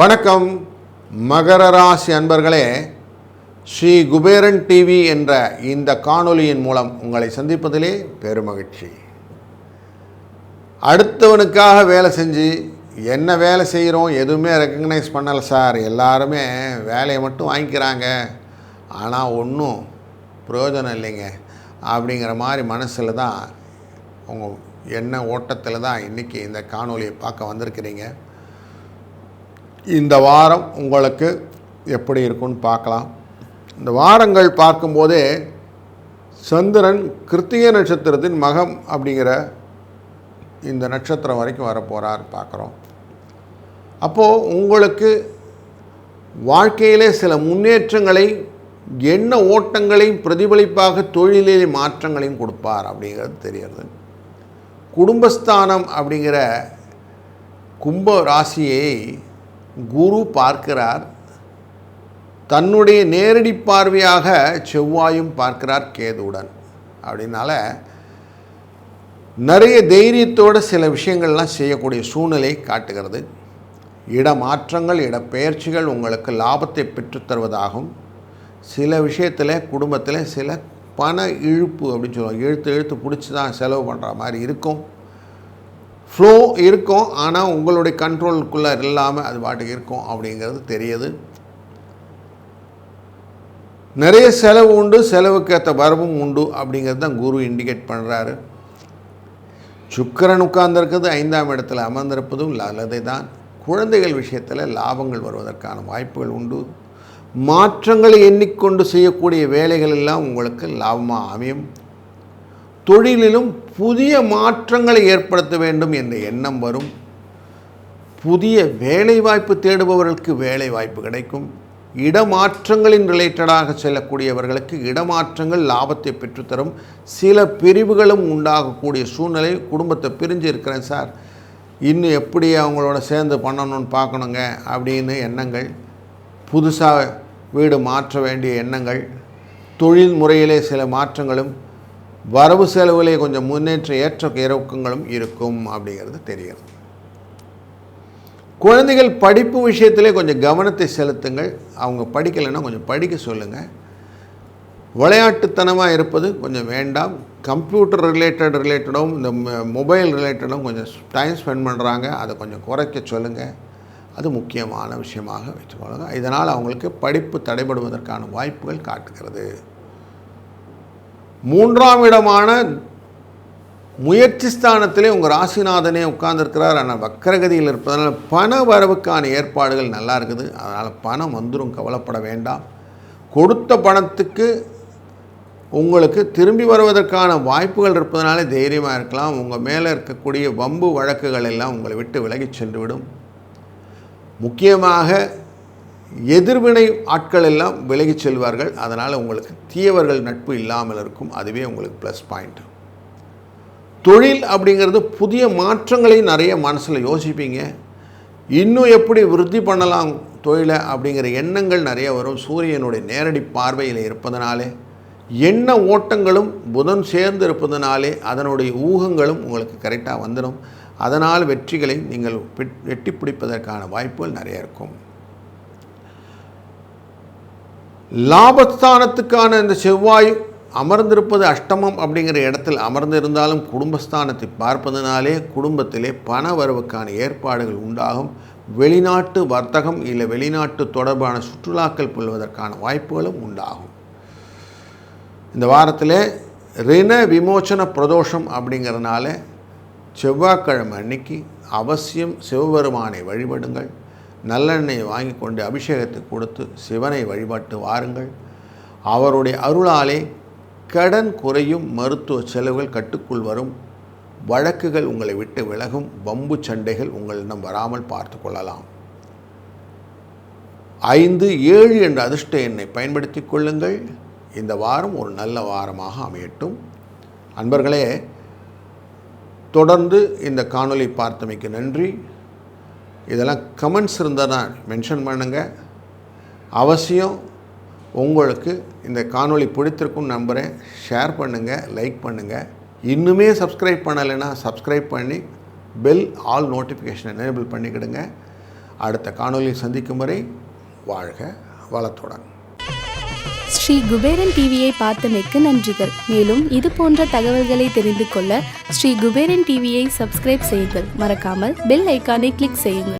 வணக்கம் மகர ராசி அன்பர்களே, ஸ்ரீ குபேரன் டிவி என்ற இந்த காணொளியின் மூலம் உங்களை சந்திப்பதிலே பெருமகிழ்ச்சி. அடுத்தவனுக்காக வேலை செஞ்சு என்ன வேலை செய்கிறோம் எதுவுமே ரெக்கக்னைஸ் பண்ணலை சார், எல்லாருமே வேலையை மட்டும் வாங்கிக்கிறாங்க, ஆனால் ஒன்றும் பிரயோஜனம் இல்லைங்க அப்படிங்கிற மாதிரி மனசில் தான் உங்கள் எண்ண ஓட்டத்தில் தான் இன்றைக்கி இந்த காணொளியை பார்க்க வந்திருக்கிறீங்க. இந்த வாரம் உங்களுக்கு எப்படி இருக்குன்னு பார்க்கலாம். இந்த வாரங்கள் பார்க்கும்போதே சந்திரன் கிருத்திகை நட்சத்திரத்தின் மகம் அப்படிங்கிற இந்த நட்சத்திரம் வரைக்கும் வரப்போகிறார் பார்க்குறோம். அப்போது உங்களுக்கு வாழ்க்கையிலே சில முன்னேற்றங்களை, எண்ண ஓட்டங்களையும் பிரதிபலிப்பாக தொழிலே மாற்றங்களையும் கொடுப்பார் அப்படிங்கிறது தெரிகிறது. குடும்பஸ்தானம் அப்படிங்கிற கும்ப ராசியை குரு பார்க்கிறார். தன்னுடைய நேரடி பார்வையாக செவ்வாயும் பார்க்கிறார் கேதுவுடன். அப்படின்னால நிறைய தைரியத்தோடு சில விஷயங்கள்லாம் செய்யக்கூடிய சூழ்நிலை காட்டுகிறது. இடமாற்றங்கள், இடப்பெயர்ச்சிகள் உங்களுக்கு லாபத்தை பெற்றுத்தருவதாகும். சில விஷயத்தில் குடும்பத்தில் சில பண இழுப்பு அப்படின்னு சொல்லுவாங்க, இழுத்து பிடிச்சி தான் செலவு பண்ணுற மாதிரி இருக்கும். ஃப்ளோ இருக்கும், ஆனால் உங்களுடைய கண்ட்ரோலுக்குள்ளே இல்லாமல் அது பாட்டுக்கு இருக்கும் அப்படிங்கிறது தெரியுது. நிறைய செலவு உண்டு, செலவுக்கு ஏற்ற வரவும் உண்டு அப்படிங்கிறது தான் குரு இண்டிகேட் பண்ணுறாரு. சுக்கிரன் உட்கார்ந்திருக்கிறது 5ஆம் இடத்துல அமர்ந்திருப்பதும் நல்லதே தான். குழந்தைகள் விஷயத்தில் லாபங்கள் வருவதற்கான வாய்ப்புகள் உண்டு. மாற்றங்களை எண்ணிக்கொண்டு செய்யக்கூடிய வேலைகள் எல்லாம் உங்களுக்கு லாபமாக அமையும். தொழிலிலும் புதிய மாற்றங்களை ஏற்படுத்த வேண்டும் என்ற எண்ணம் வரும். புதிய வேலைவாய்ப்பு தேடுபவர்களுக்கு வேலை வாய்ப்பு கிடைக்கும். இடமாற்றங்களின் ரிலேட்டடாக செல்லக்கூடியவர்களுக்கு இடமாற்றங்கள் லாபத்தை பெற்றுத்தரும். சில பிரிவுகளும் உண்டாகக்கூடிய சூழ்நிலை. குடும்பத்தை பிரிஞ்சு இருக்கிறேன் சார், இன்னும் எப்படி அவங்களோட சேர்ந்து பண்ணணும்னு பார்க்கணுங்க அப்படின்னு எண்ணங்கள், புதுசாக வீடு மாற்ற வேண்டிய எண்ணங்கள், தொழில் முறையிலே சில மாற்றங்களும், வரவு செலவுகளே கொஞ்சம் முன்னேற்ற ஏற்ற இறக்கங்களும் இருக்கும் அப்படிங்கிறது தெரிகிறது. குழந்தைகள் படிப்பு விஷயத்திலே கொஞ்சம் கவனத்தை செலுத்துங்கள். அவங்க படிக்கலைன்னா கொஞ்சம் படிக்க சொல்லுங்கள். விளையாட்டுத்தனமாக இருப்பது கொஞ்சம் வேண்டாம். கம்ப்யூட்டர் ரிலேட்டடும் இந்த மொபைல் ரிலேட்டடும் கொஞ்சம் டைம் ஸ்பெண்ட் பண்ணுறாங்க, அதை கொஞ்சம் குறைக்க சொல்லுங்கள். அது முக்கியமான விஷயமாக வச்சுக்கொள்ளுங்க. இதனால் அவங்களுக்கு படிப்பு தடைபடுவதற்கான வாய்ப்புகள் காட்டுகிறது. 3ஆம் இடமான முயற்சி ஸ்தானத்திலே உங்கள் ராசிநாதனே உட்கார்ந்துருக்கிறார். ஆனால் வக்கரகதியில் இருப்பதனால் பண வரவுக்கான ஏற்பாடுகள் நல்லா இருக்குது. அதனால் பணம் வந்துடும், கவலைப்பட வேண்டாம். கொடுத்த பணத்துக்கு உங்களுக்கு திரும்பி வருவதற்கான வாய்ப்புகள் இருப்பதனாலே தைரியமாக இருக்கலாம். உங்கள் மேலே இருக்கக்கூடிய வம்பு வழக்குகள் எல்லாம் உங்களை விட்டு விலகி சென்றுவிடும். முக்கியமாக எதிர்வினை ஆட்கள் எல்லாம் விலகி செல்வார்கள். அதனால் உங்களுக்கு தீயவர்கள் நட்பு இல்லாமல் இருக்கும். அதுவே உங்களுக்கு ப்ளஸ் பாயிண்ட். தொழில் அப்படிங்கிறது புதிய மாற்றங்களை நிறைய மனசில் யோசிப்பீங்க. இன்னும் எப்படி விருத்தி பண்ணலாம் தொழிலை அப்படிங்கிற எண்ணங்கள் நிறைய வரும். சூரியனுடைய நேரடி பார்வையில் இருப்பதனாலே, எண்ண ஓட்டங்களும் புதன் சேர்ந்து இருப்பதனாலே அதனுடைய ஊகங்களும் உங்களுக்கு கரெக்டாக வந்துடும். அதனால் வெற்றிகளை நீங்கள் வெட்டி பிடிப்பதற்கான வாய்ப்புகள் நிறைய இருக்கும். லாபஸ்தானத்துக்கான இந்த செவ்வாய் அமர்ந்திருப்பது அஷ்டமம் அப்படிங்கிற இடத்தில் அமர்ந்திருந்தாலும் குடும்பஸ்தானத்தை பார்ப்பதனாலே குடும்பத்திலே பண வரவுக்கான ஏற்பாடுகள் உண்டாகும். வெளிநாட்டு வர்த்தகம் இல்லை வெளிநாட்டு தொடர்பான சுற்றுலாக்கள் கொள்வதற்கான வாய்ப்புகளும் உண்டாகும். இந்த வாரத்தில் ரிண விமோச்சன பிரதோஷம் அப்படிங்கிறதுனால செவ்வாய்க்கிழமை அன்னைக்கு அவசியம் சிவபெருமானை வழிபடுங்கள். நல்லெண்ணெயை வாங்கி கொண்டு அபிஷேகத்தை கொடுத்து சிவனை வழிபட்டு வாருங்கள். அவருடைய அருளாலே கடன் குறையும், மருத்துவ செலவுகள் கட்டுக்குள் வரும், வழக்குகள் உங்களை விட்டு விலகும், வம்பு சண்டைகள் உங்களிடம் வராமல் பார்த்து கொள்ளலாம். 5, 7 என்ற அதிர்ஷ்ட எண்ணை பயன்படுத்தி கொள்ளுங்கள். இந்த வாரம் ஒரு நல்ல வாரமாக அமையட்டும். அன்பர்களே, தொடர்ந்து இந்த காணொளி பார்த்தமைக்கு நன்றி. இதெல்லாம் கமெண்ட்ஸ் இருந்தால் தான் மென்ஷன் பண்ணுங்கள். அவசியம் உங்களுக்கு இந்த காணொளி பிடித்திருக்கும்னு நம்புகிறேன். ஷேர் பண்ணுங்கள், லைக் பண்ணுங்கள். இன்னுமே சப்ஸ்கிரைப் பண்ணலைன்னா சப்ஸ்கிரைப் பண்ணி பெல் ஆல் நோட்டிஃபிகேஷன் எனேபிள் பண்ணிக்கிடுங்க. அடுத்த காணொலியில் சந்திக்கும் வரை வாழ்க வளத்துடன். ஸ்ரீ குபேரன் டிவியை பார்த்தமைக்கு நன்றிகள். மேலும் இது போன்ற தகவல்களை தெரிந்து கொள்ள ஸ்ரீ குபேரன் டிவியை சப்ஸ்கிரைப் செய்யுங்கள். மறக்காமல் பெல் ஐக்கானை கிளிக் செய்யுங்கள்.